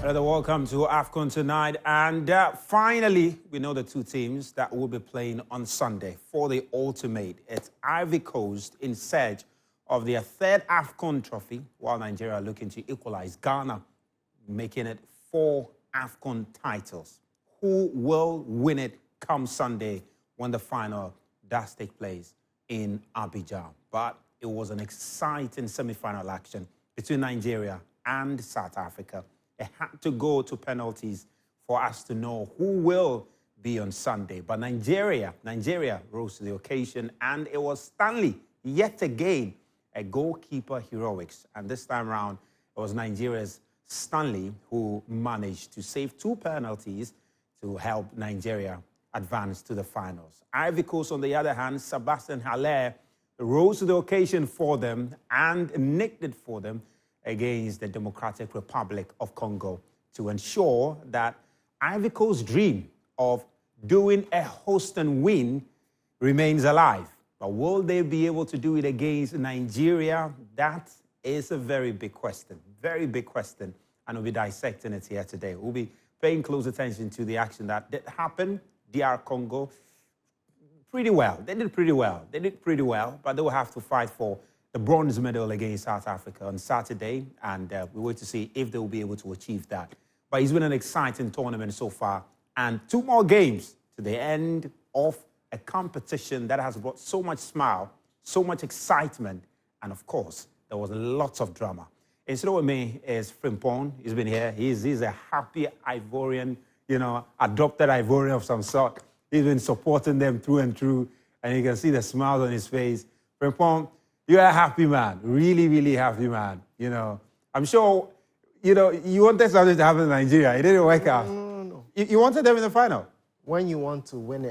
Another welcome to Afcon tonight. And finally, we know the two teams that will be playing on Sunday for the ultimate. It's Ivory Coast in search of their third Afcon trophy, while Nigeria are looking to equalize Ghana, making it 4 Afcon titles. Who will win it come Sunday when the final does take place in Abidjan? But it was an exciting semi-final action between Nigeria and South Africa. It had to go to penalties for us to know who will be on Sunday. But Nigeria rose to the occasion, and it was Stanley, yet again, a goalkeeper heroics. And this time around, it was Nigeria's Stanley who managed to save 2 penalties to help Nigeria advance to the finals. Ivory Coast, on the other hand, Sebastian Haller rose to the occasion for them and nicked it for them against the Democratic Republic of Congo to ensure that Ivory Coast's dream of doing a host and win remains alive. But will they be able to do it against Nigeria? That is a very big question, and we'll be dissecting it here today. We'll be paying close attention to the action that did happen. DR Congo, pretty well. They did pretty well, but they will have to fight for the bronze medal against South Africa on Saturday, and we wait to see if they will be able to achieve that. But it's been an exciting tournament so far, and 2 more games to the end of a competition that has brought so much smile, so much excitement, and of course, there was lots of drama. Instead with me is Frimpong. He's been here. He's a happy Ivorian, adopted Ivorian of some sort. He's been supporting them through and through, and you can see the smile on his face. Frimpong, you're a happy man, really, really happy man. I'm sure, you wanted something to happen in Nigeria. It didn't work out. No. You wanted them in the final. When you want to win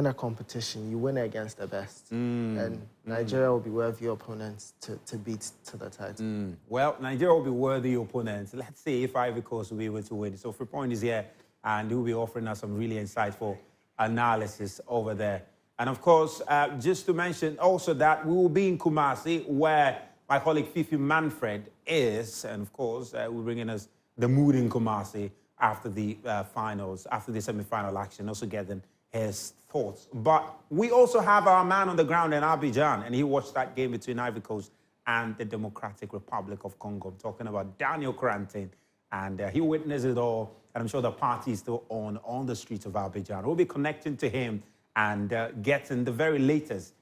a competition, you win it against the best. And Nigeria will be worthy opponents to beat to the title. Well, Nigeria will be worthy opponents. Let's see if Ivory Coast will be able to win. So Frimpong is here, and he'll be offering us some really insightful analysis over there. And of course, just to mention also that we will be in Kumasi, where my colleague Fifi Manfred is. And of course, we're bringing us the mood in Kumasi after the finals, after the semi-final action, also getting his thoughts. But we also have our man on the ground in Abidjan, and he watched that game between Ivory Coast and the Democratic Republic of Congo. I'm talking about Daniel Corentin, and he witnessed it all, and I'm sure the party is still on the streets of Abidjan. We'll be connecting to him and getting the very latest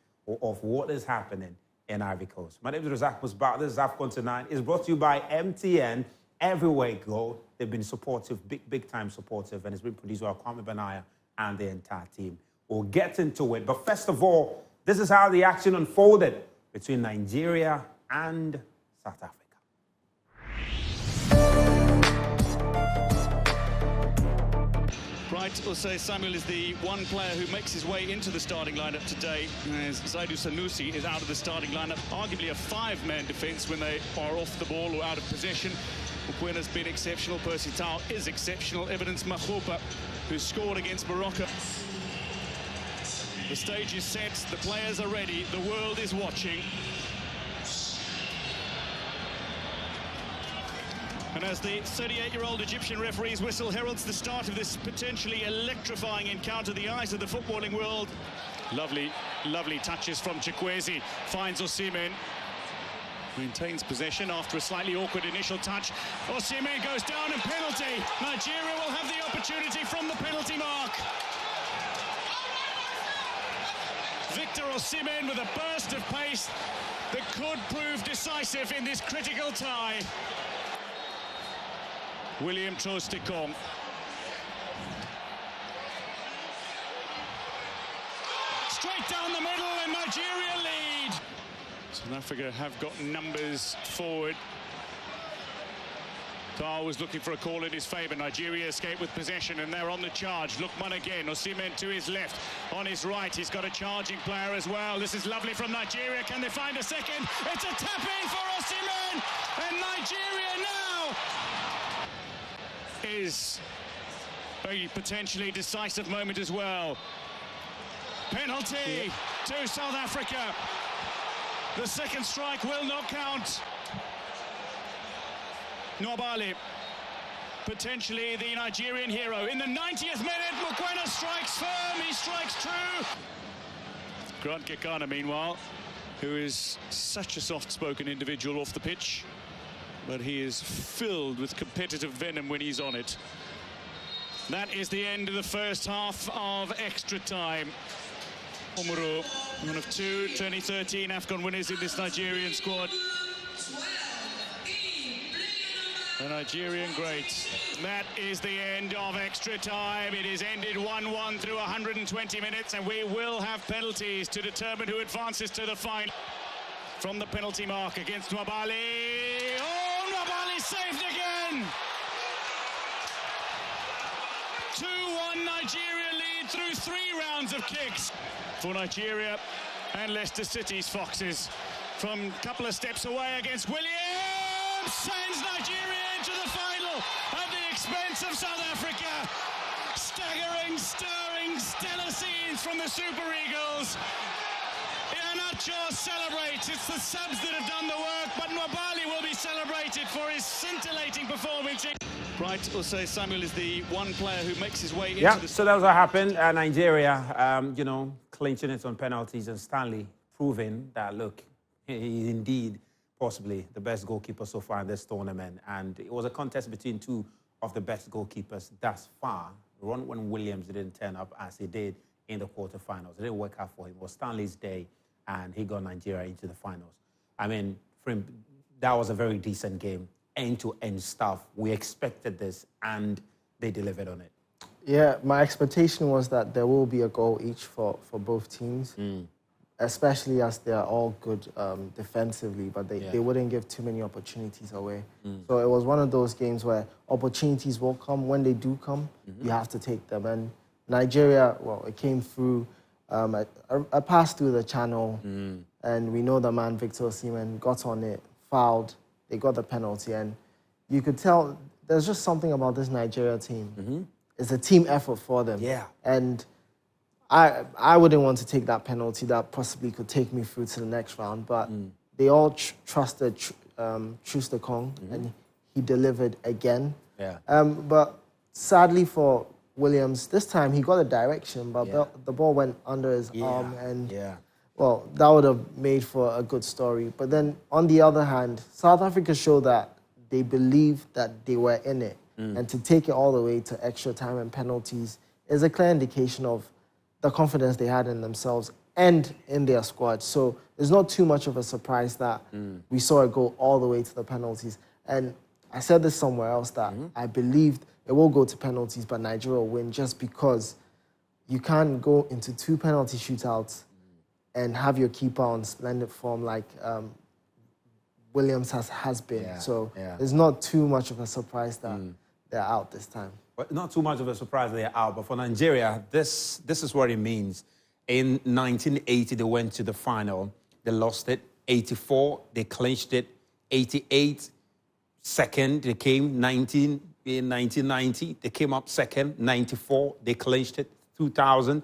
of what is happening in Ivory Coast. My name is Razak Musbah. This is Afcon Tonight. It's brought to you by MTN. Everywhere you go, they've been supportive, big time supportive, and it's been produced by Kwame Benaya and the entire team. We'll get into it. But first of all, this is how the action unfolded between Nigeria and South Africa. Right, Osei Samuel is the one player who makes his way into the starting lineup today, as Zaidu Sanusi is out of the starting lineup. Arguably a 5-man defence when they are off the ball or out of possession. Mkwena has been exceptional, Percy Tau is exceptional, Evidence Machopa, who scored against Morocco. The stage is set, the players are ready, the world is watching. And as the 38-year-old Egyptian referee's whistle heralds the start of this potentially electrifying encounter, the eyes of the footballing world. Lovely touches from Chikwueze, finds Osimhen. Maintains possession after a slightly awkward initial touch. Osimhen goes down and penalty. Nigeria will have the opportunity from the penalty mark. Victor Osimhen with a burst of pace that could prove decisive in this critical tie. William Troost-Ekong. Straight down the middle and Nigeria lead. South Africa have got numbers forward. Tau was looking for a call in his favour. Nigeria escaped with possession and they're on the charge. Lookman again, Osimhen to his left. On his right, he's got a charging player as well. This is lovely from Nigeria. Can they find a second? It's a tap-in for Osimhen! And Nigeria now is a potentially decisive moment as well. Penalty to South Africa. The second strike will not count. Nobali potentially the Nigerian hero. In the 90th minute, Mokoena strikes firm, he strikes true. Grant Gekana, meanwhile, who is such a soft-spoken individual off the pitch, but he is filled with competitive venom when he's on it. That is the end of the first half of extra time. Omuru, one of two 2013 Afcon winners in this Nigerian squad. The Nigerian great. That is the end of extra time. It is ended 1-1 through 120 minutes, and we will have penalties to determine who advances to the final. From the penalty mark against Nwabali. Oh, Nwabali saved again! 2-1 Nigeria lead through 3 rounds of kicks. For Nigeria and Leicester City's Foxes. From a couple of steps away against Williams, sends Nigeria into the final at the expense of South Africa. Staggering, stirring, stellar scenes from the Super Eagles. Iheanacho celebrates. It's the subs that have done the work, but Nwabali will be celebrated for his scintillating performance. Right, Usay Samuel is the one player who makes his way into the... So that's what happened. Nigeria, clinching it on penalties, and Stanley proving that, look, he's indeed possibly the best goalkeeper so far in this tournament. And it was a contest between 2 of the best goalkeepers thus far. Ronwen Williams didn't turn up as he did in the quarterfinals. It didn't work out for him. It was Stanley's day, and he got Nigeria into the finals. I mean, for him, that was a very decent game. End-to-end stuff. We expected this, and they delivered on it. Yeah, my expectation was that there will be a goal each for both teams, especially as they are all good defensively, but they wouldn't give too many opportunities away. So it was one of those games where opportunities will come. When they do come, you have to take them. And Nigeria, well, it came through a pass through the channel, and we know the man, Victor Osimhen, got on it, fouled. They got the penalty, and you could tell there's just something about this Nigeria team. It's a team effort for them. Yeah. And I wouldn't want to take that penalty that possibly could take me through to the next round, but they all trusted Troost-Ekong, and he delivered again. Yeah. But sadly for Williams, this time he got a direction, but the ball went under his arm, and well, that would have made for a good story. But then, on the other hand, South Africa showed that they believed that they were in it. And to take it all the way to extra time and penalties is a clear indication of the confidence they had in themselves and in their squad. So it's not too much of a surprise that we saw it go all the way to the penalties. And I said this somewhere else, that I believed it will go to penalties, but Nigeria will win, just because you can't go into 2 penalty shootouts and have your keeper on splendid form like Williams has been. So it's not too much of a surprise that they're out this time. But not too much of a surprise they're out. But for Nigeria, this is what it means. In 1980, they went to the final. They lost it. 84, they clinched it. 88, second, they came. In 1990, they came up second. 94, they clinched it. 2000,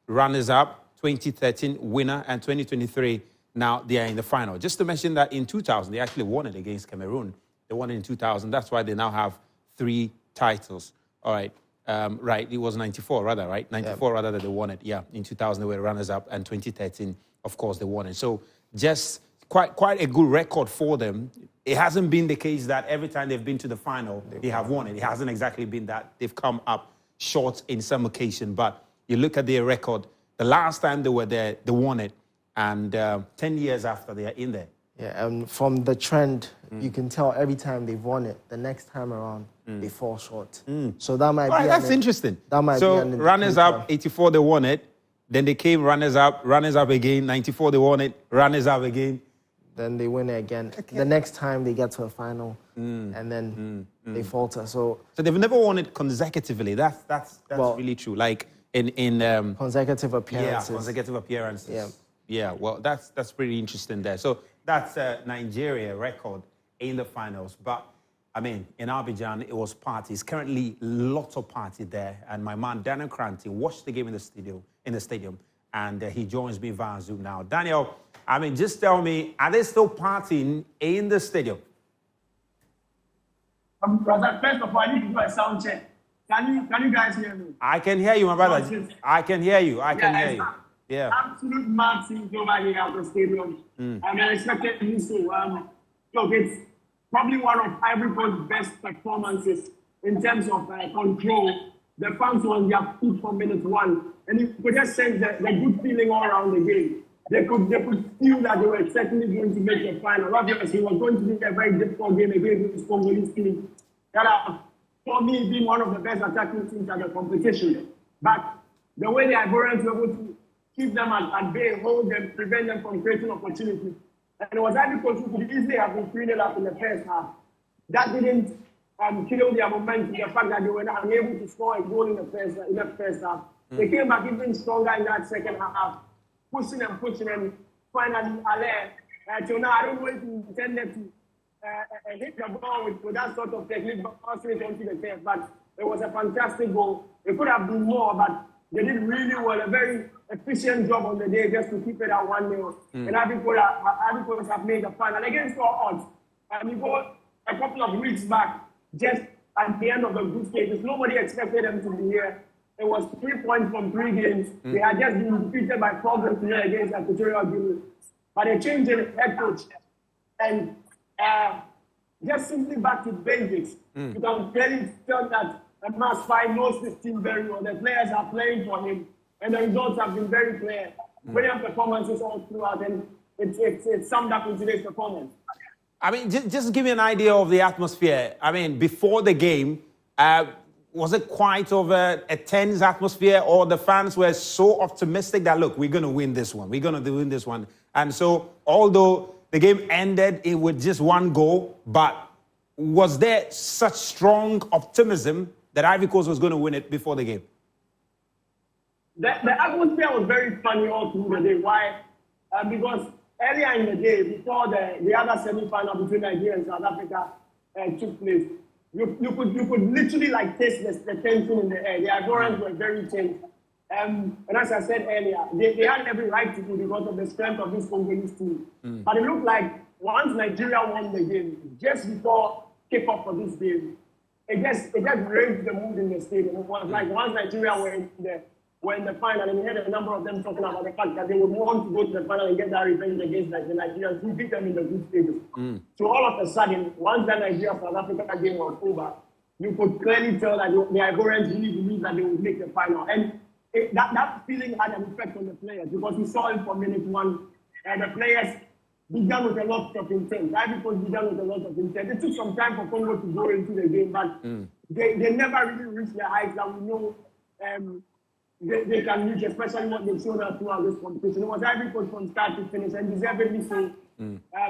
runners-up. 2013 winner, and 2023, now they are in the final. Just to mention that in 2000, they actually won it against Cameroon. They won it in 2000. That's why they now have 3 titles. All right. Right, it was 94 rather, right? 94 rather that they won it. Yeah, in 2000 they were runners-up, and 2013, of course, they won it. So just quite a good record for them. It hasn't been the case that every time they've been to the final, they have won it. It hasn't exactly been that. They've come up short in some occasion, but you look at their record. The last time they were there, they won it, and 10 years after, they are in there. Yeah, and from the trend, you can tell every time they've won it, the next time around, they fall short. So that might be... That's interesting. That might be an runners-up, 84, they won it. Then they came runners-up again. 94, they won it. Runners-up again. Then they win it again. Okay. The next time they get to a final, and then they falter. So they've never won it consecutively. That's really true. Like... In consecutive appearances. Yeah, consecutive appearances. Yeah, well, that's pretty interesting there. So that's Nigeria record in the finals. But, I mean, in Abidjan, it was parties. Currently, lots of party there. And my man, Daniel Kranti, watched the game in the stadium. And he joins me via Zoom now. Daniel, I mean, just tell me, are they still partying in the stadium? Brother, first of all, I need to do a sound check. Can you guys hear me? I can hear you, my brother. I can hear you. I can hear you. Yeah. Absolute mad scenes over here at the stadium. And unexpectedly so. Look, it's probably one of Ivory Coast's best performances in terms of control. The fans were on their feet from minute one. And you could just sense the good feeling all around the game. They could feel that they were certainly going to make the final. Obviously, it was going to be a very difficult game against this Congolese team. That for me, being one of the best attacking teams at the competition. But the way the Ivorians were able to keep them at bay, hold them, prevent them from creating opportunities. And it was Ivory Coast who could easily have been 3-0 up in the first half. That didn't kill their momentum, the fact that they were not unable to score a goal in the first half. They came back even stronger in that second half, pushing and finally, till now, I don't know if he intended to hit the ball with that sort of technique, but also it onto the turf. But it was a fantastic goal. It could have been more, but they did really well. A very efficient job on the day just to keep it at 1-0. And Ivory Coast have made the final against all odds. And we go a couple of weeks back, just at the end of the group stages. Nobody expected them to be here. It was 3 points from 3 games. They had just been defeated by problems here against Equatorial Guinea. But they changed the head coach. And just simply back to basics. You can clearly tell that Maspai knows this team very well. The players are playing for him. And the results have been very clear. Brilliant performances all throughout. And it's summed up in today's performance. I mean, just give me an idea of the atmosphere. I mean, before the game, was it quite of a tense atmosphere, or the fans were so optimistic that, look, we're going to win this one. We're going to win this one. And so, although the game ended with just 1 goal, but was there such strong optimism that Ivory Coast was going to win it before the game? The atmosphere was very funny all through the day. Why? Because earlier in the day, before the other semi-final between Nigeria and South Africa took place, you could literally like taste the tension in the air. The Ivorians were very tense. And as I said earlier, they had every right to do because of the strength of this Congolese team. But it looked like once Nigeria won the game, just before kickoff for this game, it just raised the mood in the stadium. It was like once Nigeria were in the final, and we had a number of them talking about the fact that they would want to go to the final and get that revenge against the Nigerians who beat them in the group stages. So all of a sudden, once that Nigeria-South Africa game was over, you could clearly tell that the Ivorians really believed that they would make the final. And that feeling had an effect on the players because we saw it from minute one. And the players began with a lot of intent. Ivory Coast began with a lot of intent. It took some time for Congo to go into the game, but they never really reached the heights that we know they can reach, especially what they've shown us throughout this competition. It was Ivory Coast from start to finish, and deservedly so.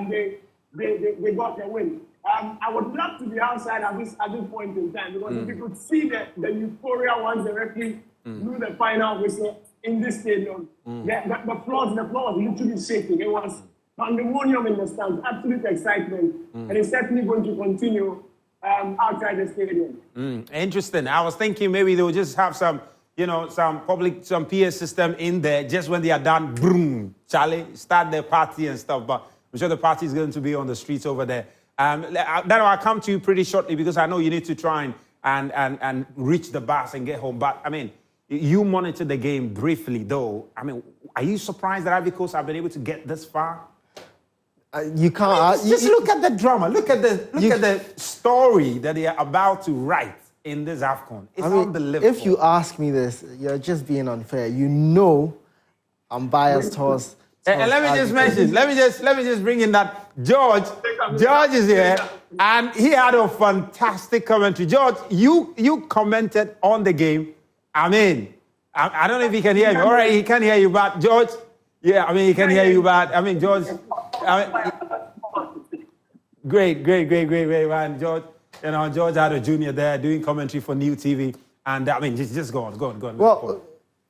They got the win. I would love to be outside at this point in time because if you could see the euphoria once the referee blew the final whistle in this stadium, the floor was literally shaking. It was pandemonium in the stands, absolute excitement, and it's certainly going to continue outside the stadium. Interesting. I was thinking maybe they would just have some PA system in there just when they are done, boom, Charlie, start their party and stuff. But I'm sure the party is going to be on the streets over there. Then I'll come to you pretty shortly because I know you need to try and reach the bus and get home. But, I mean, you monitored the game briefly, though. I mean, are you surprised that Ivory Coast have been able to get this far? You can't... just look at the drama. Look at the story that they are about to write in this Afcon. It's unbelievable. If you ask me this, you're just being unfair. You know I'm biased towards... And let me just mention, let me just bring in that George is here, and he had a fantastic commentary. George, you commented on the game. I mean, I don't know if he can hear me. All right, he can hear you, but George, yeah, I mean, he can hear you, but I mean, George, great, man. George, George had a junior there doing commentary for New TV, and I mean, just go on. Well,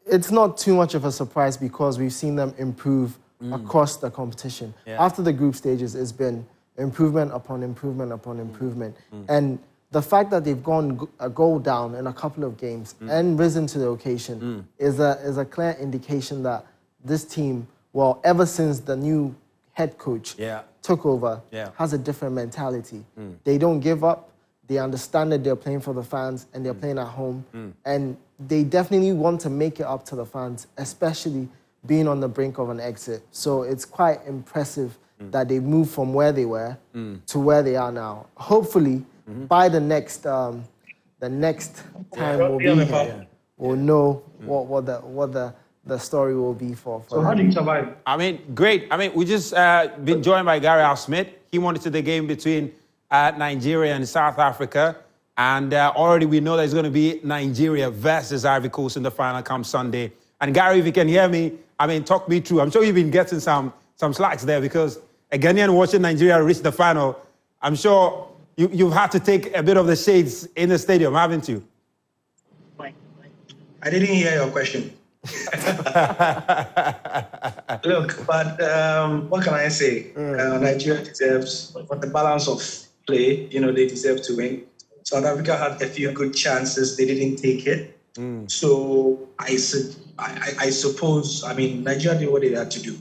it's not too much of a surprise because we've seen them improve across the competition. Yeah. After the group stages, it's been improvement upon improvement upon improvement. And the fact that they've gone a goal down in a couple of games and risen to the occasion is a clear indication that this team, well, ever since the new head coach took over, has a different mentality. They don't give up. They understand that they're playing for the fans and they're playing at home. And they definitely want to make it up to the fans, especially being on the brink of an exit. So it's quite impressive that they moved from where they were to where they are now. Hopefully, by the next time we'll be here, we'll know what the story will be for So how do you survive? I mean, great. I mean, we just been joined by Gary Smith. He monitored the game between Nigeria and South Africa. And already we know there's going to be Nigeria versus Ivory Coast in the final come Sunday. And Gary, if you can hear me, I mean, talk me through. I'm sure you've been getting some slacks there because a Ghanaian watching Nigeria reach the final, I'm sure you've had to take a bit of the shades in the stadium, haven't you? I didn't hear your question. Look, but what can I say? Nigeria deserves, for the balance of play, they deserve to win. South Africa had a few good chances. They didn't take it. So I suppose, I mean, Nigeria did what they had to do,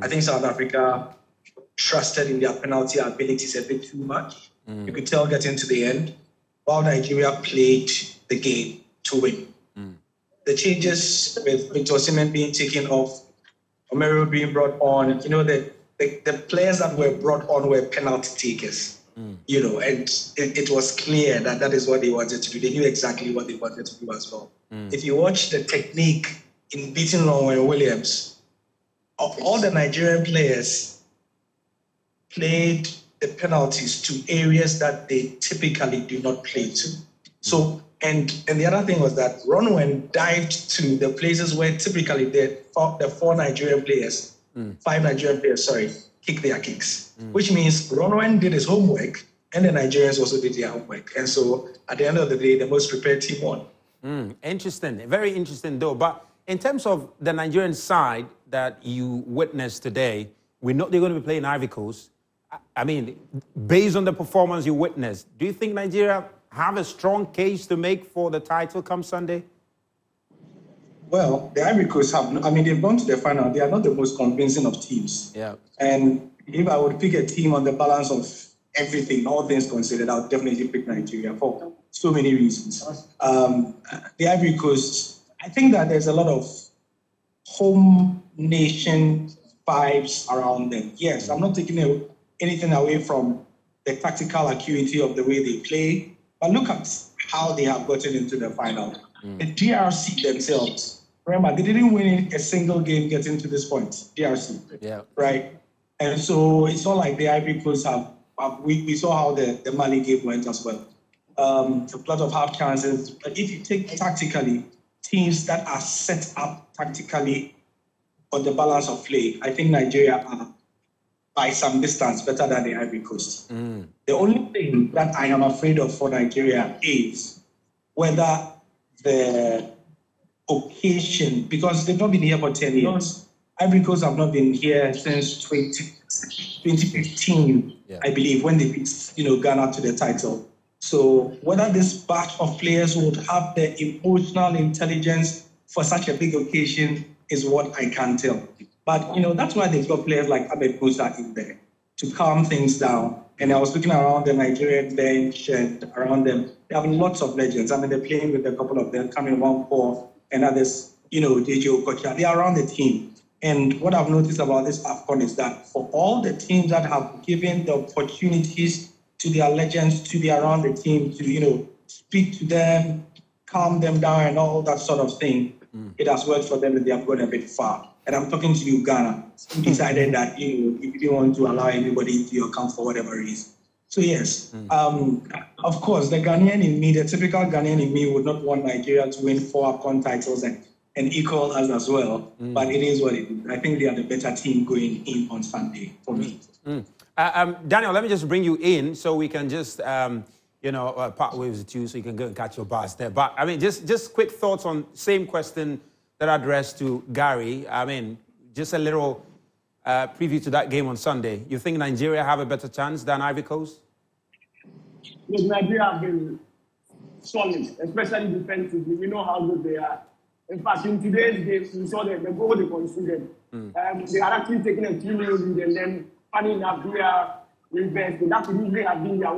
I think South Africa trusted in their penalty abilities a bit too much. You could tell getting to the end, while Nigeria played the game to win. The changes with Victor Osimhen being taken off, Omero being brought on, the players that were brought on were penalty takers. And it was clear that is what they wanted to do. They knew exactly what they wanted to do as well. If you watch the technique in beating Ronwen Williams, all the Nigerian players played the penalties to areas that they typically do not play to. So, and the other thing was that Ronwen dived to the places where typically the five Nigerian players, kick their kicks, which means Ronwen did his homework and the Nigerians also did their homework. And so at the end of the day, the most prepared team won. Interesting. Very interesting, though. But in terms of the Nigerian side that you witnessed today, we know they're going to be playing Ivory Coast. I mean, based on the performance you witnessed, do you think Nigeria have a strong case to make for the title come Sunday? Well, the Ivory Coast they've gone to the final. They are not the most convincing of teams. Yeah. And if I would pick a team on the balance of everything, all things considered, I would definitely pick Nigeria for so many reasons. The Ivory Coast, I think that there's a lot of home nation vibes around them. Yes, I'm not taking anything away from the tactical acuity of the way they play, but look at how they have gotten into the final. The DRC themselves, remember, they didn't win a single game getting to this point, DRC. Yeah. Right? And so it's not like the Ivory Coast we saw how the Mali game went as well. A lot of half chances. But if you take tactically, teams that are set up tactically on the balance of play, I think Nigeria are by some distance better than the Ivory Coast. The only thing that I am afraid of for Nigeria is whether the occasion, because they've not been here for 10 years. Ivory Coast have not been here since 2015, I believe, when they beat Ghana to the title. So whether this batch of players would have the emotional intelligence for such a big occasion is what I can't tell. But, that's why they've got players like Ahmed Musa in there to calm things down. And I was looking around the Nigerian bench and around them. They have lots of legends. I mean, they're playing with a couple of them, coming one Paul and others, DJ Okocha. They are around the team. And what I've noticed about this Afcon is that for all the teams that have given the opportunities to their legends to be around the team, to, speak to them, calm them down and all that sort of thing, it has worked for them and they have gone a bit far. And I'm talking to you, Ghana, who decided that, you didn't want to allow anybody into your camp for whatever reason. So yes, of course, the Ghanaian in me, the typical Ghanaian in me would not want Nigeria to win 4 Afcon titles and equal us as well. But it is what it is. I think they are the better team going in on Sunday for me. Daniel, let me just bring you in so we can just, part ways with you so you can go and catch your bus there. But, I mean, just quick thoughts on same question that I addressed to Gary. I mean, just a little preview to that game on Sunday. You think Nigeria have a better chance than Ivory Coast? Look, Nigeria have been solid, especially defensively. We know how good they are. In fact, in today's game, we saw the goal they conceded. They are actually taking a 2-0 lead and then, funny enough, we are reversed. That would usually have been their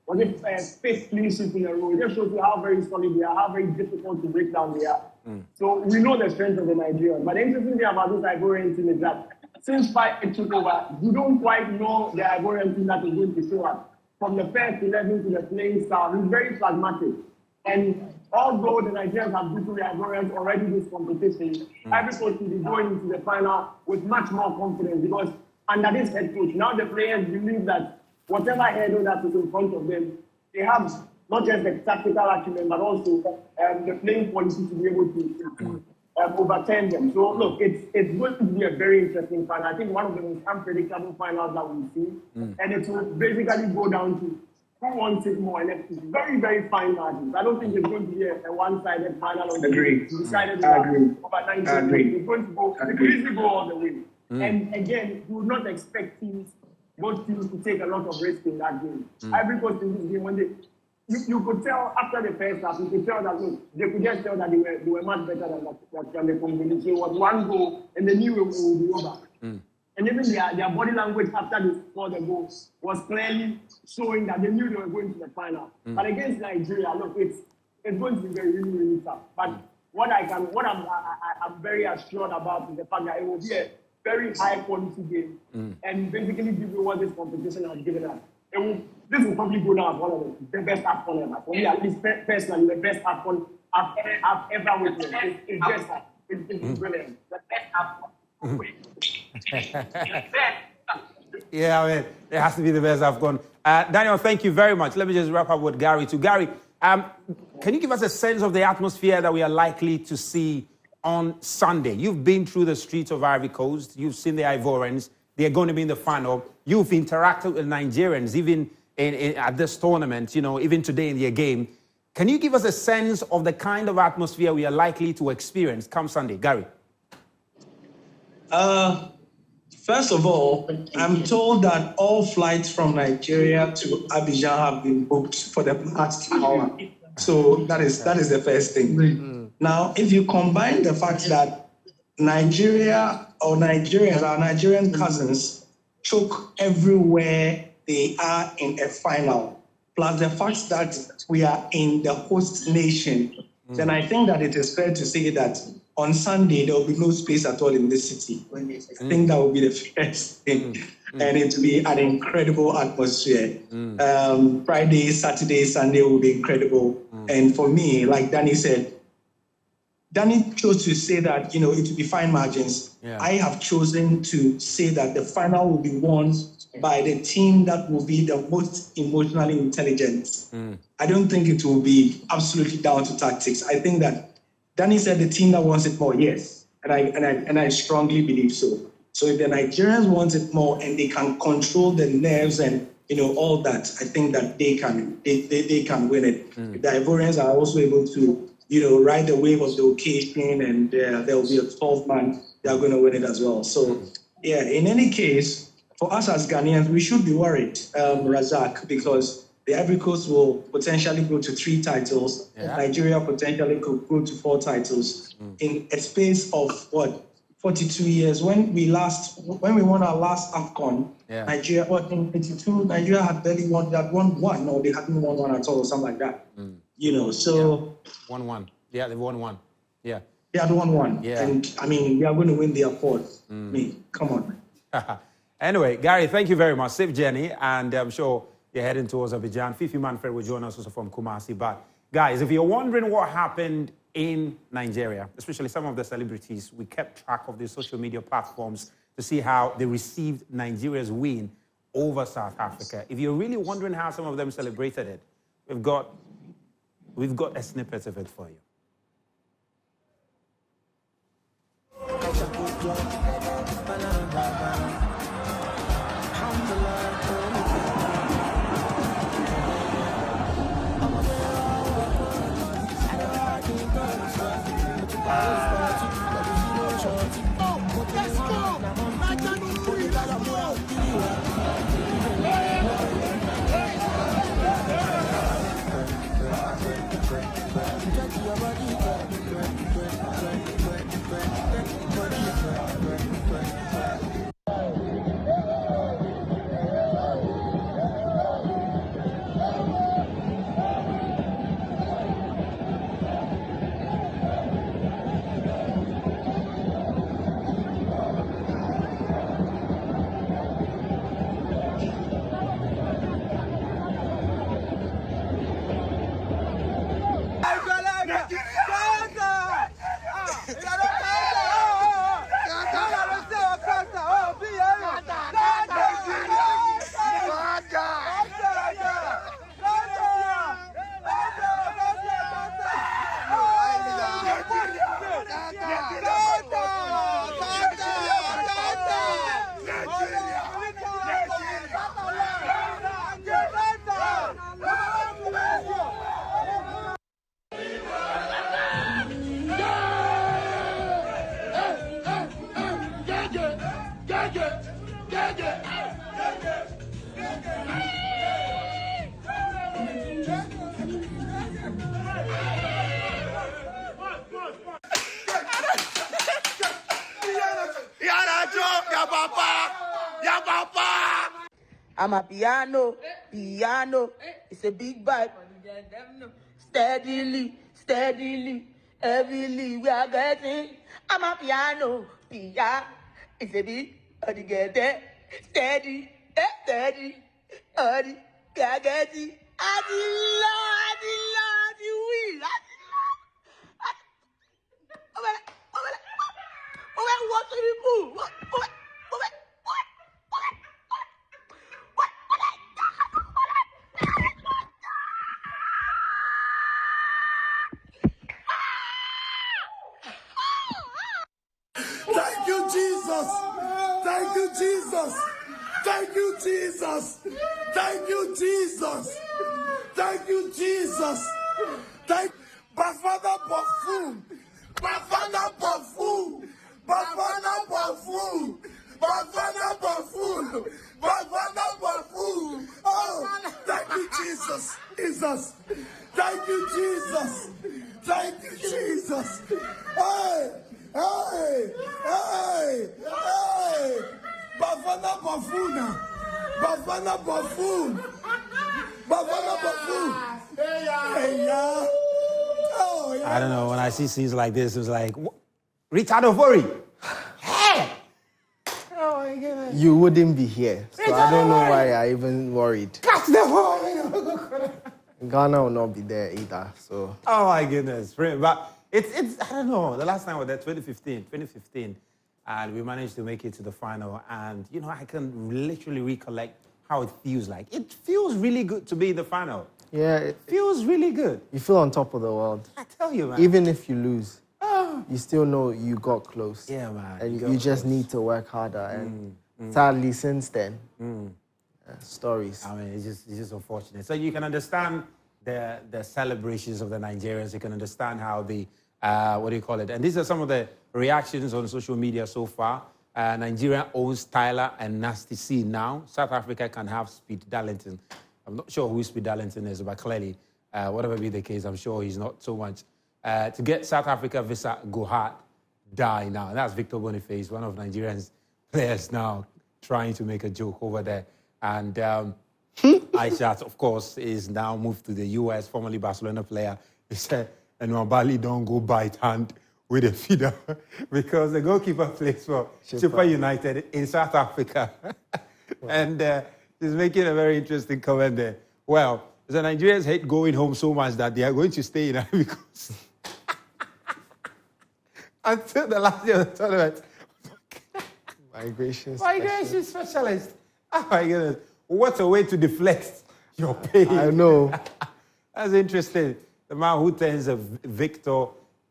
was it fifth clean sheet in a row. It just shows you how very solid they are, how very difficult to break down they are. So we know the strength of the Nigerians. But the interesting thing about this Ivorian team is that since fight took over, you don't quite know the Ivorian team that is going to show up. From the first 11 to the playing style, he's very pragmatic. And although the Nigerians have beaten the Ivorians already this competition, Ivory Coast will be going into the final with much more confidence because under this head coach, now the players believe that whatever hurdle that is in front of them, they have not just the tactical acumen, but also the playing policy to be able to overturn them. So look, it's going to be a very interesting final. I think one of the most unpredictable finals that we've seen, and it will basically go down to who wants it more, and it's very, very fine margins. I don't think it's going to be a one-sided final or decided over 90 minutes. It's going to go, easily go all the way. And again, you would not expect both teams to take a lot of risk in that game. Ivory Coast in this game, when you could tell after the first half, you could tell that look, they could just tell that they were much better than the Congo. So it was one goal, and they knew it would be over. And even their body language after they scored the goal was clearly showing that they knew they were going to the final. But against Nigeria, look, it's going to be very, really, really tough. But what I'm very assured about is the fact that it will be a very high quality game and basically give you what this competition has given us. This will probably go down as one of the best Afcon ever. For me, at least personally, the best Afcon I've ever witnessed. It's brilliant. The best Afcon. Yeah, I mean, it has to be the best Afcon. Daniel, thank you very much. Let me just wrap up with Gary too. Gary, can you give us a sense of the atmosphere that we are likely to see on Sunday? You've been through the streets of Ivory Coast. You've seen the Ivorians. They're going to be in the final. You've interacted with Nigerians, even at this tournament, even today in their game. Can you give us a sense of the kind of atmosphere we are likely to experience come Sunday? Gary? First of all, I'm told that all flights from Nigeria to Abidjan have been booked for the past hour. So that is the first thing. Now, if you combine the fact that Nigeria or Nigerians, our Nigerian cousins, choke everywhere they are in a final, plus the fact that we are in the host nation, then I think that it is fair to say that on Sunday, there will be no space at all in this city. I think that will be the first thing. And it will be an incredible atmosphere. Friday, Saturday, Sunday will be incredible. And for me, like Danny said, Danny chose to say that, it will be fine margins. Yeah. I have chosen to say that the final will be won by the team that will be the most emotionally intelligent. I don't think it will be absolutely down to tactics. I think that Danny said the team that wants it more, yes, and I strongly believe so. So if the Nigerians want it more and they can control the nerves and all that, I think that they can win it. If the Ivorians are also able to ride the wave of the occasion and there will be a 12th man, they are going to win it as well. So yeah, in any case, for us as Ghanaians, we should be worried, Razak, because the Ivory Coast will potentially go to 3 titles. Yeah. Nigeria potentially could go to 4 titles in a space of 42 years. When we won our last Afcon, Nigeria, in 82, Nigeria had barely won. They had won 1, or they hadn't won 1 at all, or something like that. So 1-1. Yeah, they won 1. Yeah, they had won 1. Yeah, and I mean, they are going to win their 4th. Come on. Anyway, Gary, thank you very much. Safe journey, and I'm sure you're heading towards Abidjan. Fifi Manfred will join us also from Kumasi. But guys, if you're wondering what happened in Nigeria, especially some of the celebrities, we kept track of the social media platforms to see how they received Nigeria's win over South Africa. If you're really wondering how some of them celebrated it, we've got a snippet of it for you. I'm a piano. It's a big vibe. Steadily, heavily we are getting. I'm a piano. It's a big, get there. Steady, we are getting. We. What do you move? Thank you, Jesus. Thank you, Jesus. Thank you, Jesus. Thank you, Jesus. Thank you, Jesus. Thank Bafana Bafou. Bafana Bafou. Bafana Bafou. Bafana Bafou. Bafana Bafou. Oh, thank you, Jesus. Jesus. Thank you, Jesus. Thank you, Jesus. Hey. Hey! Hey! Hey! Bafana Bafuna! Bafana Bafun! Bafana Bafun! Hey, yeah! Oh, yeah! I don't know, when I see scenes like this, it's like, Richard Ofori! Hey! Oh my goodness. You wouldn't be here, so I don't know why I even worried. Catch the ball! Ghana will not be there either, so... Oh my goodness. But it's I don't know, the last time we were there, 2015, and we managed to make it to the final, and, you know, I can literally recollect how it feels like. It feels really good to be in the final. Yeah. It feels really good. You feel on top of the world. I tell you, man. Even if you lose, you still know you got close. Yeah, man. And you just need to work harder. And sadly, since then, stories. I mean, it's just unfortunate. So you can understand the celebrations of the Nigerians. You can understand how the, what do you call it? And these are some of the reactions on social media so far. Nigeria owns Tyler and Nasty C now. South Africa can have Speed Darlington. I'm not sure who Speed Darlington is, but clearly, whatever be the case, I'm sure he's not so much. To get South Africa visa, go hard, die now. That's Victor Boniface, one of Nigeria's players now, trying to make a joke over there. And Aishat, of course, is now moved to the US, formerly Barcelona player. He said, and Nwabali don't go bite hand with a feeder because the goalkeeper plays for Super United in South Africa. And he's making a very interesting comment there. Well, the Nigerians hate going home so much that they are going to stay in Ivory Coast until the last day of the tournament. Migration specialist. Oh my goodness. What a way to deflect your pain. I know. That's interesting. The man who turns a victor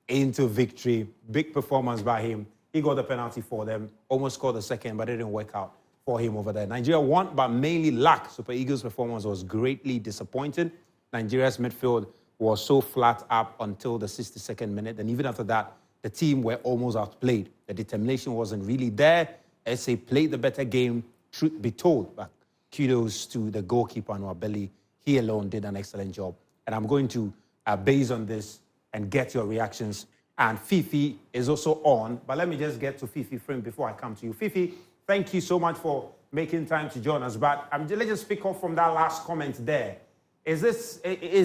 into victory. Big performance by him. He got the penalty for them. Almost scored the second, but it didn't work out for him over there. Nigeria won, but mainly luck. Super Eagles' performance was greatly disappointing. Nigeria's midfield was so flat up until the 62nd minute. And even after that, the team were almost outplayed. The determination wasn't really there. SA played the better game, truth be told. But kudos to the goalkeeper, Nwabali. He alone did an excellent job. And I'm going to base on this and get your reactions. And Fifi is also on. But let me just get to Fifi frame before I come to you. Fifi, thank you so much for making time to join us. But let's just pick up from that last comment there. Is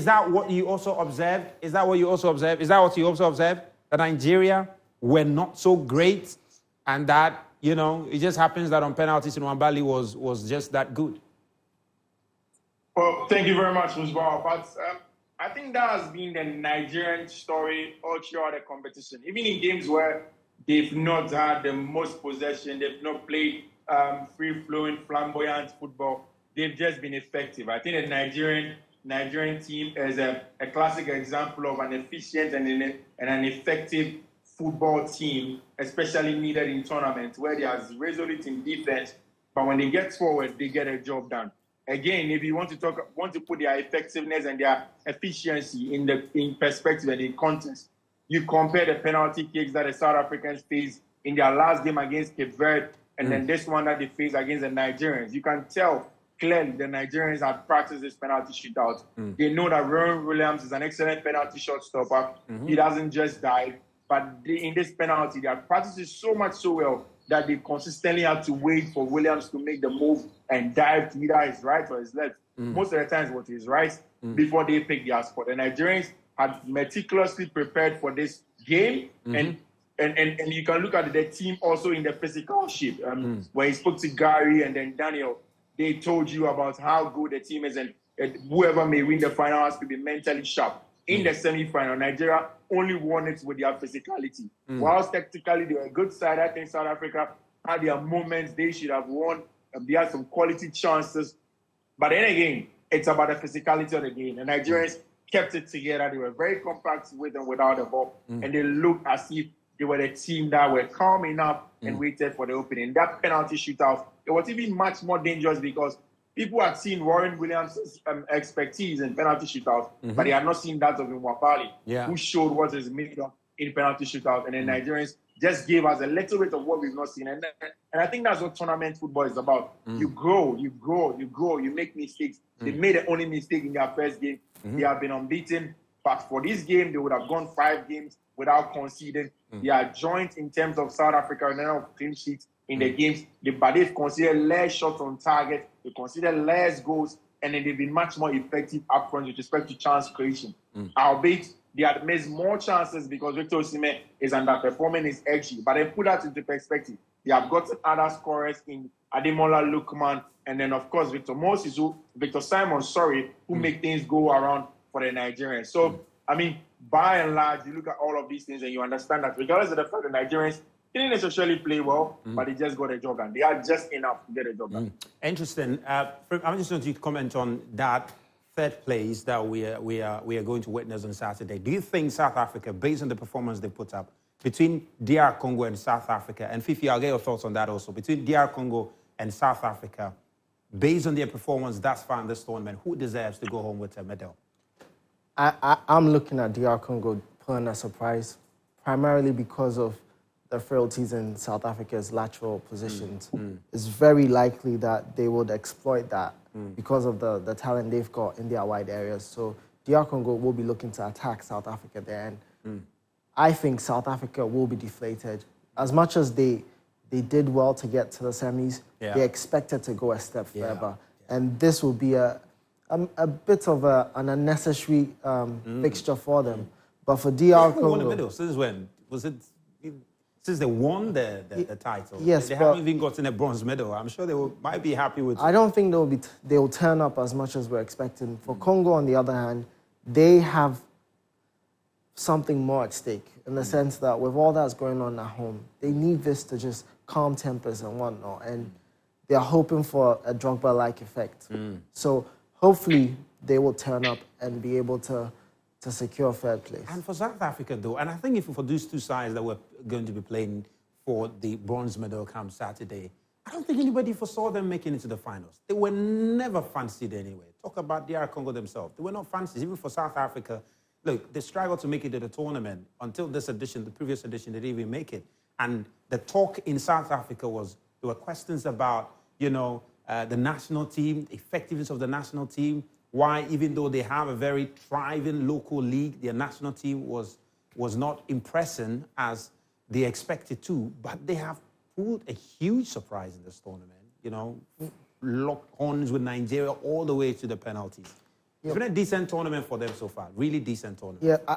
that what you also observed? Is that what you also observed? That Nigeria were not so great and that, you know, it just happens that on penalties, Nwabali was just that good? Well, thank you very much, Musbawa. But I think that has been the Nigerian story all throughout the competition. Even in games where they've not had the most possession, they've not played free-flowing, flamboyant football, they've just been effective. I think the Nigerian team is a classic example of an efficient and an effective football team, especially needed in tournaments where they are resolute in defense, but when they get forward, they get a job done. Again, if you want to put their effectiveness and their efficiency in perspective and in context, you compare the penalty kicks that the South Africans faced in their last game against Cape Verde and then this one that they faced against the Nigerians. You can tell clearly the Nigerians have practiced this penalty shootout. They know that Rowan Williams is an excellent penalty shot stopper. He doesn't just dive, but in this penalty, they have practiced it so much so well that they consistently have to wait for Williams to make the move and dive to either his right or his left. Most of the times, what is right before they pick their spot. The Nigerians had meticulously prepared for this game, and you can look at the team also in the physical shape. When he spoke to Gary and then Daniel, they told you about how good the team is, and whoever may win the final has to be mentally sharp. In the semi-final, Nigeria only won it with their physicality. Whilst technically they were a good side, I think South Africa had their moments they should have won. They had some quality chances. But then again, it's about the physicality of the game. The Nigerians kept it together. They were very compact with and without the ball. And they looked as if they were the team that were calm enough and waited for the opening. That penalty shootout, it was even much more dangerous because people had seen Warren Williams' expertise in penalty shootouts, but they had not seen that of Nwabali, who showed what is made of in penalty shootout. And the Nigerians just gave us a little bit of what we've not seen. And I think that's what tournament football is about. You grow, you make mistakes. They made the only mistake in their first game. They have been unbeaten. But for this game, they would have gone 5 games without conceding. They are joint in terms of South Africa and of clean sheets in the games. But they've considered less shots on target. They considered less goals. And then they've been much more effective up front with respect to chance creation. Albeit, they had missed more chances because Victor Osimhen is underperforming his XG. But then put that into perspective. They have gotten other scorers in Ademola Lookman and then, of course, Victor Simon, who make things go around for the Nigerians. So, I mean, by and large, you look at all of these things and you understand that regardless of the fact the Nigerians didn't necessarily play well, but they just got a job done. They are just enough to get a job done. Interesting. I'm just going to comment on that third place that we are going to witness on Saturday. Do you think South Africa, based on the performance they put up between DR Congo and South Africa, and Fifi, I'll get your thoughts on that also, between DR Congo and South Africa, based on their performance thus far in this tournament, who deserves to go home with a medal? I'm looking at DR Congo pulling a surprise, primarily because of the frailties in South Africa's lateral positions. It's very likely that they would exploit that because of the talent they've got in their wide areas. So DR Congo will be looking to attack South Africa there. And I think South Africa will be deflated. As much as they did well to get to the semis, they expected to go a step further. And this will be a bit of an unnecessary fixture for them. But for DR Congo... won the medal. Since when? Was it... Since they won the title, yes, they haven't even gotten a bronze medal. I'm sure they might be happy with it. I don't think they'll turn up as much as we're expecting. For Congo, on the other hand, they have something more at stake in the sense that with all that's going on at home, they need this to just calm tempers and whatnot. And they're hoping for a Drogba-like effect. So hopefully they will turn up and be able to secure third place. And for South Africa, though, and I think if for these two sides that were going to be playing for the bronze medal come Saturday, I don't think anybody foresaw them making it to the finals. They were never fancied anyway. Talk about DR Congo themselves. They were not fancied. Even for South Africa, look, they struggled to make it to the tournament. Until this edition, the previous edition, they didn't even make it. And the talk in South Africa was, there were questions about, the national team, the effectiveness of the national team, why, even though they have a very thriving local league, their national team was not impressing as they expected to, but they have pulled a huge surprise in this tournament, locked horns with Nigeria all the way to the penalties. It's been a decent tournament for them so far, really decent tournament. Yeah,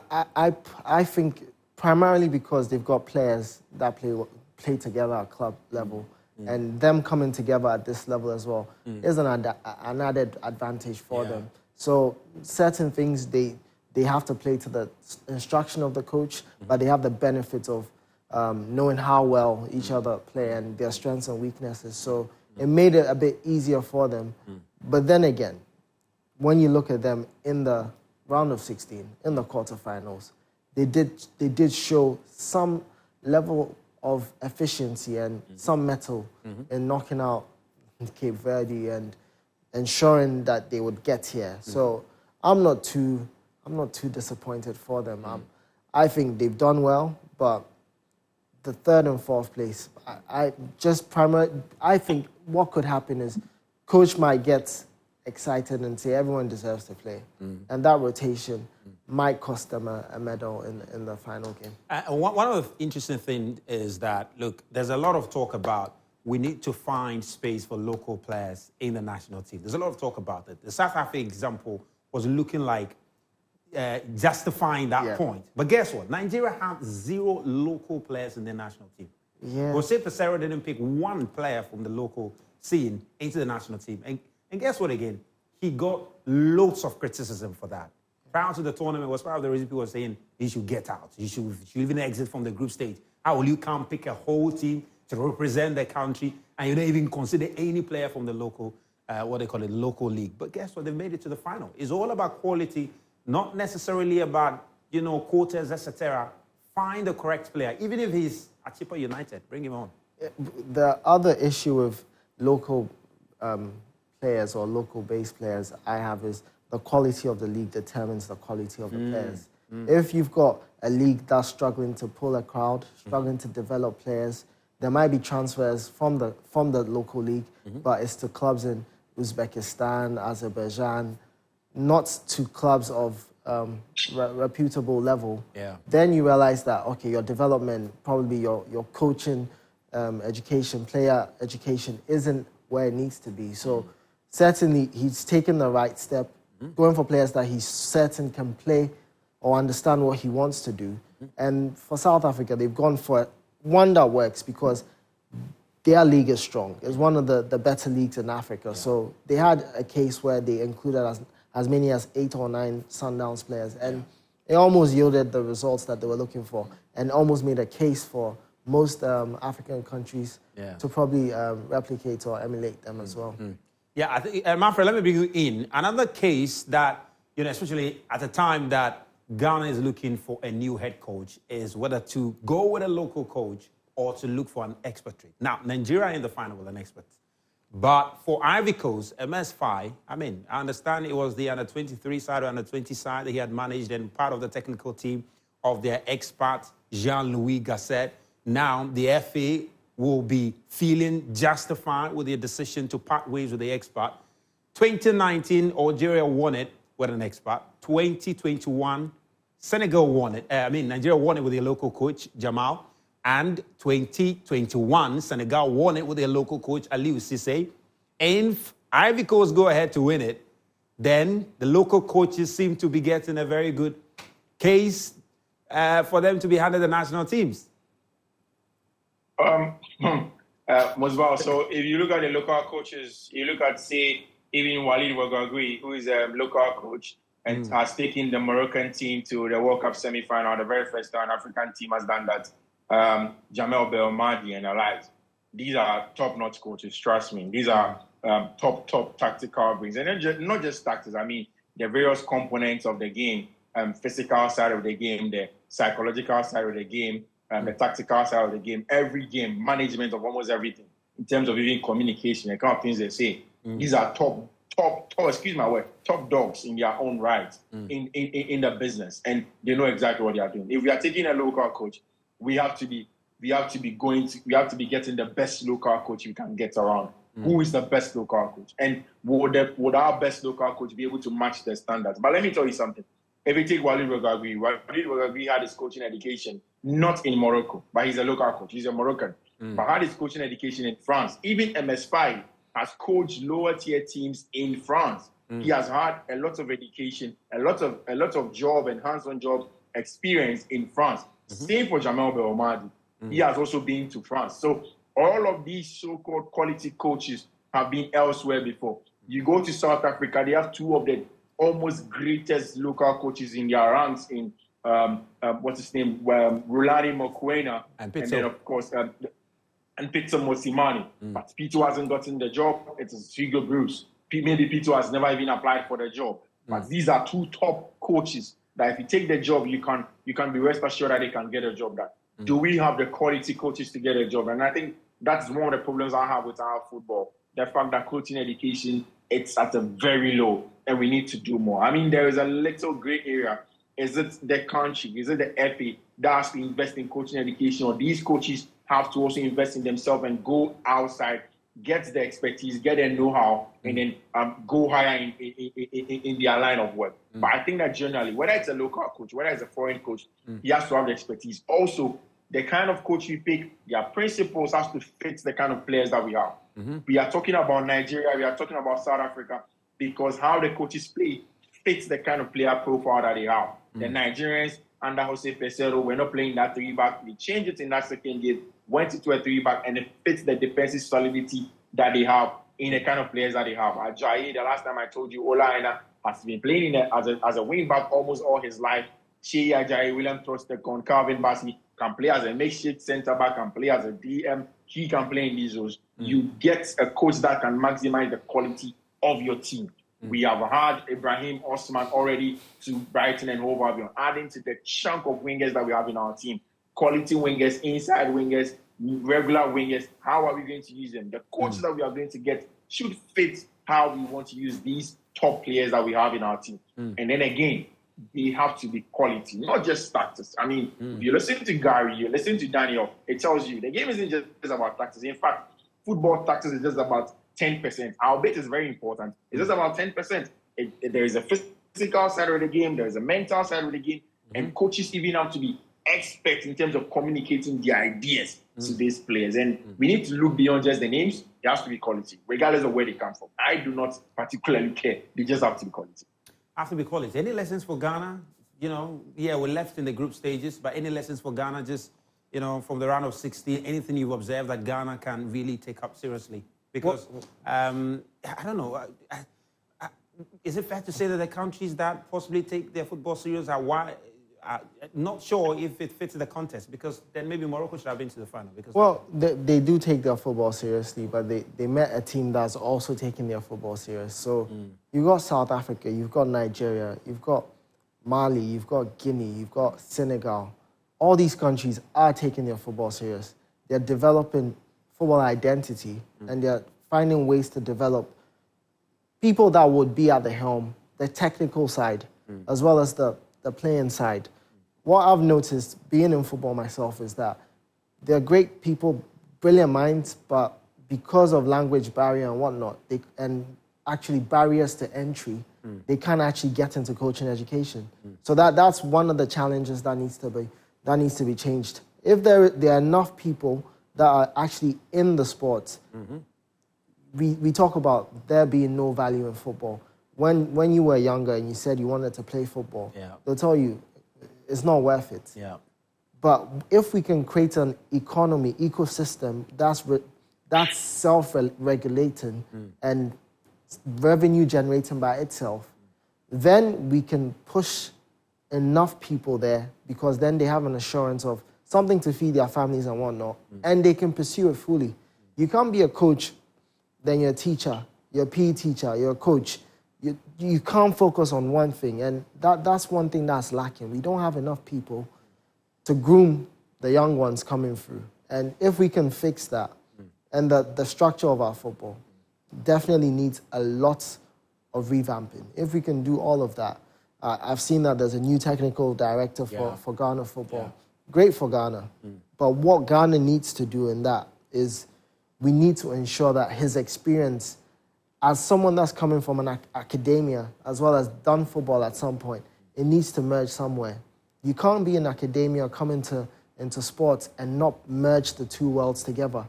I think primarily because they've got players that play together at club level. And them coming together at this level as well is an added advantage for them. So certain things, they have to play to the instruction of the coach, but they have the benefit of knowing how well each other play and their strengths and weaknesses. So it made it a bit easier for them. But then again, when you look at them in the round of 16, in the quarterfinals, they did show some level of efficiency and some mettle in knocking out Cape Verde and ensuring that they would get here. So I'm not too disappointed for them. I think they've done well, but the third and fourth place, I think what could happen is coach might get excited and say everyone deserves to play. And that rotation might cost them a medal in the final game. One of the interesting things is that, look, there's a lot of talk about we need to find space for local players in the national team. There's a lot of talk about it. The South Africa example was looking like justifying that point. But guess what? Nigeria have 0 local players in their national team. Yeah. Jose Pesero didn't pick 1 player from the local scene into the national team. And guess what again? He got loads of criticism for that. Prior to the tournament was part of the reason people were saying he should get out. You should even exit from the group stage. How will you come pick a whole team to represent the country and you don't even consider any player from the local, what they call it, local league? But guess what? They made it to the final. It's all about quality, not necessarily about, quotas, etc. Find the correct player. Even if he's at Chippa United, bring him on. The other issue with local players or local-based players I have is the quality of the league determines the quality of the players. If you've got a league that's struggling to pull a crowd, struggling to develop players, there might be transfers from the local league, but it's to clubs in Uzbekistan, Azerbaijan, not to clubs of reputable level. Yeah. Then you realize that, okay, your development, probably your coaching, education, player education isn't where it needs to be. So certainly he's taken the right step, going for players that he's certain can play or understand what he wants to do. And for South Africa, they've gone for one that works because their league is strong. It's one of the better leagues in Africa. Yeah. So they had a case where they included as many as 8 or 9 Sundowns players. And it almost yielded the results that they were looking for and almost made a case for most African countries to probably replicate or emulate them as well. Yeah, I think, Manfred, let me bring you in. Another case that, especially at the time that Ghana is looking for a new head coach is whether to go with a local coach or to look for an expatriate. Now, Nigeria in the final with an expert. But for Ivory Coast, MS5, I understand it was the under-23 side or under-20 side that he had managed and part of the technical team of their expert, Jean-Louis Gasset. Now, the FA will be feeling justified with their decision to part ways with the expert. 2019, Algeria won it with an expert. 2021, Senegal won it. Nigeria won it with their local coach, Jamal. And 2021, Senegal won it with their local coach, Aliou Cissé. And if Ivory Coast go ahead to win it, then the local coaches seem to be getting a very good case for them to be handed the national teams. Musbah, so if you look at the local coaches, you look at, say, even Walid Ouagadougou, who is a local coach and has taken the Moroccan team to the World Cup semi-final, the very first time an African team has done that. Jamel Belmadi and Allies. These are top-notch coaches, trust me. These are top tactical brains. And not just tactics, the various components of the game, physical side of the game, the psychological side of the game, the tactical side of the game, every game, management of almost everything, in terms of even communication, the kind of things they say. These are top dogs in their own right in the business, and they know exactly what they are doing. If we are taking a local coach, we have to be getting the best local coach we can get around. Who is the best local coach? And would our best local coach be able to match the standards? But let me tell you something. If you take Walid Ouagadougou had his coaching education not in Morocco, but he's a local coach. He's a Moroccan. But had his coaching education in France. Even MS5 has coached lower tier teams in France. He has had a lot of education, a lot of job and hands-on job experience in France. Same for Jamel Belmadi. He has also been to France. So all of these so-called quality coaches have been elsewhere before. You go to South Africa, they have 2 of the almost greatest local coaches in their ranks in, what's his name, Rulani Mokoena, and then, of course, and Peter Mosimani. But Pito hasn't gotten the job. It's Hugo Bruce. Maybe Pito has never even applied for the job. But these are 2 top coaches that if you take the job, you can be rest assured that they can get a job done. Do we have the quality coaches to get a job? And I think that's one of the problems I have with our football. The fact that coaching education, it's at a very low, and we need to do more. There is a little gray area. Is it the country? Is it the FA that has to invest in coaching education? Or these coaches have to also invest in themselves and go outside get the expertise, get the know-how, and then go higher in their line of work. But I think that generally, whether it's a local coach, whether it's a foreign coach, he has to have the expertise. Also, the kind of coach we pick, their principles has to fit the kind of players that we have. We are talking about Nigeria, we are talking about South Africa, because how the coaches play fits the kind of player profile that they have. The Nigerians under Jose Peseiro were not playing that 3-back. We changed it in that second game, went into a 3-back, and it fits the defensive solidity that they have in the kind of players that they have. Ajayi, the last time I told you, Ola Aina has been playing as a wing-back almost all his life. Shea Ajayi, William Trostekon, Calvin Bassey can play as a makeshift centre-back, can play as a DM. He can play in these roles. You get a coach that can maximize the quality of your team. We have had Ibrahim Osman already to Brighton and Hove Albion, adding to the chunk of wingers that we have in our team. Quality wingers, inside wingers, regular wingers. How are we going to use them? The coaches that we are going to get should fit how we want to use these top players that we have in our team. And then again, they have to be quality, not just status. I mean, if you listen to Gary, you listen to Daniel, it tells you the game isn't just about tactics. In fact, football tactics is just about 10%. Our bit is very important. It's just about 10%. There is a physical side of the game, there is a mental side of the game, and coaches even have to be experts in terms of communicating the ideas to these players. And we need to look beyond just the names. It has to be quality, regardless of where they come from. I do not particularly care. They just have to be quality. Have to be quality. Any lessons for Ghana? You know, yeah, we're left in the group stages, but any lessons for Ghana just, you know, from the round of 16, anything you've observed that Ghana can really take up seriously? Because, I don't know, is it fair to say that the countries that possibly take their football serious are not sure if it fits the contest? Because then maybe Morocco should have been to the final. Because well, they do take their football seriously, but they met a team that's also taking their football serious. So you've got South Africa, you've got Nigeria, you've got Mali, you've got Guinea, you've got Senegal. All these countries are taking their football serious. They're developing football identity, and they're finding ways to develop people that would be at the helm, the technical side, as well as the playing side. What I've noticed being in football myself is that they're great people, brilliant minds, but because of language barrier and whatnot, and actually barriers to entry, they can't actually get into coaching education. So that's one of the challenges that needs to be changed. If there are enough people that are actually in the sport, we talk about there being no value in football. When you were younger and you said you wanted to play football, they'll tell you it's not worth it. But if we can create an ecosystem that's self-regulating and revenue generating by itself, then we can push enough people there, because then they have an assurance of something to feed their families and whatnot, and they can pursue it fully. You can't be a coach, then you're a teacher, you're a PE teacher, you're a coach. You can't focus on one thing, and that's one thing that's lacking. We don't have enough people to groom the young ones coming through. And if we can fix that, and the structure of our football definitely needs a lot of revamping. If we can do all of that, I've seen that there's a new technical director for Ghana football. Great for Ghana. But what Ghana needs to do in that is we need to ensure that his experience as someone that's coming from an academia, as well as done football at some point, it needs to merge somewhere. You can't be in academia, come into sports and not merge the two worlds together.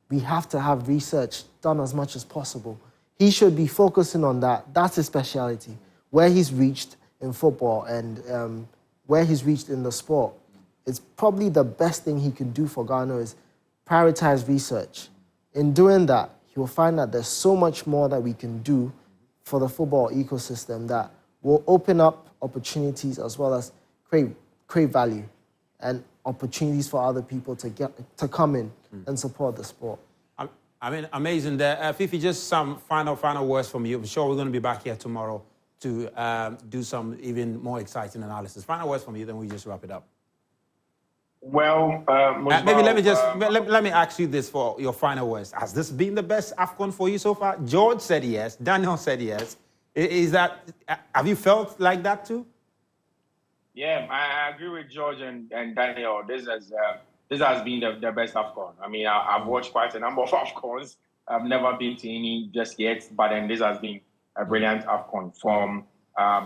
We have to have research done as much as possible. He should be focusing on that. That's his speciality. Where he's reached in football and where he's reached in the sport, it's probably the best thing he can do for Ghana is prioritize research. In doing that, you'll find that there's so much more that we can do for the football ecosystem that will open up opportunities as well as create value and opportunities for other people to come in and support the sport. I mean, amazing there. Fifi, just some final words from you. I'm sure we're going to be back here tomorrow to do some even more exciting analysis. Final words from you, then we just wrap it up. Well, maybe let me ask you this for your final words. Has this been the best Afcon for you so far? George said yes. Daniel said yes. Have you felt like that too? Yeah, I agree with George and Daniel. This has been the best Afcon. I mean, I've watched quite a number of Afcons, I've never been to any just yet, but then this has been a brilliant Afcon. From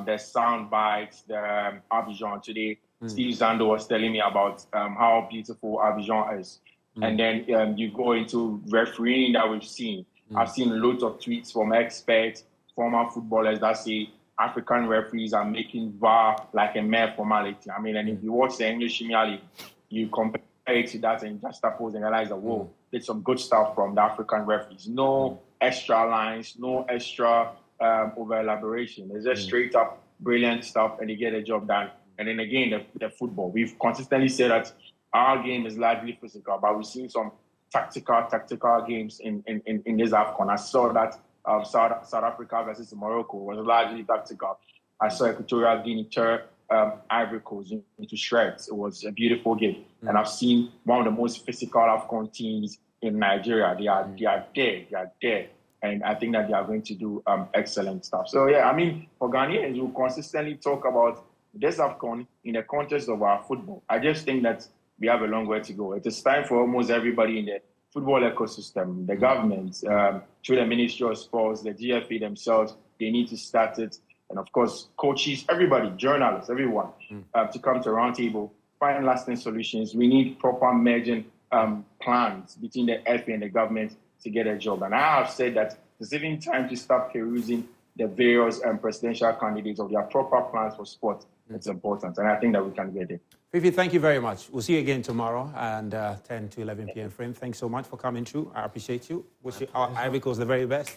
the sound bites, the Abidjan today. Steve Zando was telling me about how beautiful Abidjan is. And then you go into refereeing that we've seen. I've seen loads of tweets from experts, former footballers that say African referees are making VAR like a mere formality. I mean, and if you watch the English Premier League, you compare it to that and just suppose and realize that, whoa, there's some good stuff from the African referees. No extra lines, no extra over-elaboration. It's just straight up brilliant stuff and they get the job done. And then again, the football. We've consistently said that our game is largely physical, but we've seen some tactical games in this AFCON. I saw that South Africa versus Morocco was largely tactical. I saw Equatorial Guinea tear Ivory Coast into shreds. It was a beautiful game. And I've seen one of the most physical AFCON teams in Nigeria. They are there. And I think that they are going to do excellent stuff. So, yeah, I mean, for Ghanaians, who consistently talk about this AFCON in the context of our football, I just think that we have a long way to go. It is time for almost everybody in the football ecosystem, the government, through the Ministry of Sports, the GFA themselves, they need to start it. And of course, coaches, everybody, journalists, everyone, to come to a round table, find lasting solutions. We need proper merging plans between the FA and the government to get a job. And I have said that it's even time to start perusing the various presidential candidates of their proper plans for sport. It's important. And I think that we can get it. Fifi, thank you very much. We'll see you again tomorrow and 10 to 11 p.m. frame. Thanks so much for coming through. I appreciate you. Wish you Ivory Coast the very best.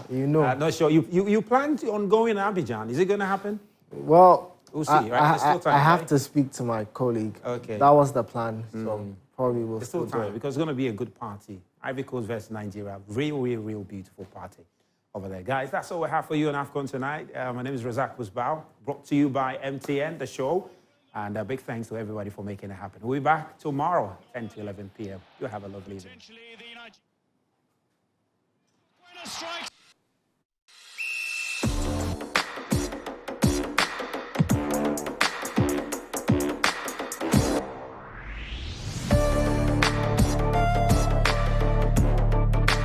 You know. Not sure. You plan on going to Abidjan. Is it going to happen? Well, we'll see, right? There's still time, I have to speak to my colleague. Okay. That was the plan. So probably we'll There's still time because it's going to be a good party. Ivory Coast versus Nigeria. Real beautiful party over there. Guys, that's all we have for you on Afcon tonight. My name is Razak Busbao, brought to you by MTN, the show. And a big thanks to everybody for making it happen. We'll be back tomorrow, 10 to 11 p.m. You have a lovely evening.